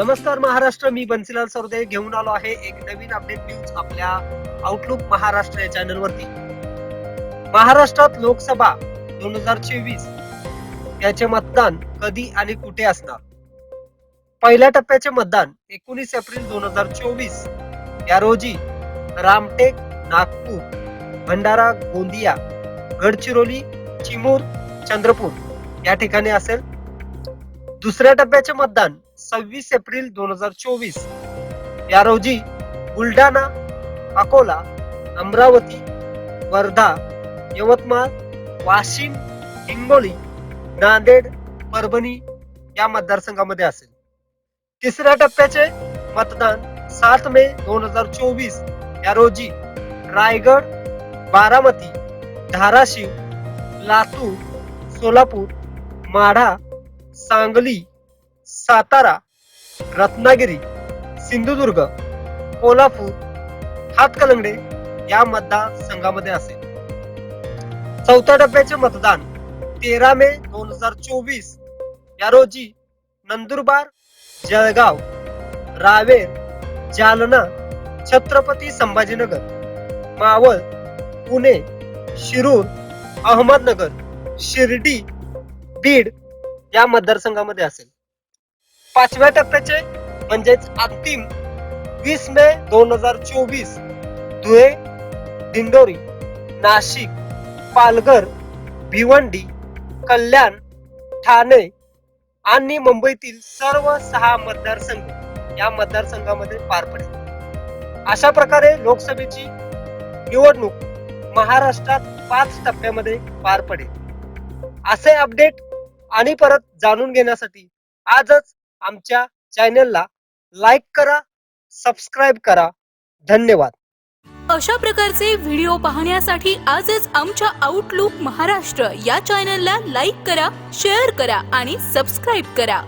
नमस्कार महाराष्ट्र, मी बन्सीलाल सरदे घेऊन आलो आहे एक नवीन अपडेट न्यूज आपल्या आउटलुक महाराष्ट्र या चॅनल वरती। महाराष्ट्रात लोकसभा 2024 याचे मतदान कधी आणि कुठे असणार? पहिल्या टप्प्याचे मतदान 19 एप्रिल 2024 या रोजी रामटेक, नागपूर, भंडारा, गोंदिया, गडचिरोली, चिमूर, चंद्रपूर या ठिकाणी असेल। दुसऱ्या टप्प्याचे मतदान 26 एप्रिल 2024 या रोजी बुलढाणा, अकोला, अमरावती, वर्धा, यवतमाळ, वाशिम, हिंगोली, नांदेड, परभणी या मतदारसंघामध्ये असेल। तिसऱ्या टप्प्याचे मतदान 7 मे 2024 या रोजी रायगड, बारामती, धाराशिव, लातूर, सोलापूर, माढा, सांगली, सातारा, रत्नागिरी, सिंधुदुर्ग, कोल्हापूर, हातकणंगले या मतदारसंघामध्ये असेल। चौथ्या टप्प्याचे मतदान 13 मे 2024 या रोजी नंदुरबार, जळगाव, रावेर, जालना, छत्रपती संभाजीनगर, मावळ, पुणे, शिरूर, अहमदनगर, शिर्डी, बीड या मतदारसंघामध्ये असेल। पाचव्या टप्प्याचे म्हणजेच अंतिम 20 मे 2024 धुळे, दिंडोरी, नाशिक, पालघर, भिवंडी, कल्याण, ठाणे आणि मुंबईतील सर्व 6 मतदारसंघ या मतदारसंघामध्ये पार पडेल। अशा प्रकारे लोकसभेची निवडणूक महाराष्ट्रात 5 टप्प्यामध्ये पार पडेल। असे अपडेट आणि परत जाणून घेण्यासाठी आजच आमच्या चॅनलला लाईक करा, सबस्क्राइब करा। धन्यवाद। अशा प्रकारचे व्हिडिओ पाहण्यासाठी आजच आमच्या आउटलुक महाराष्ट्र या चॅनलला लाईक करा, शेअर करा आणि सबस्क्राइब करा।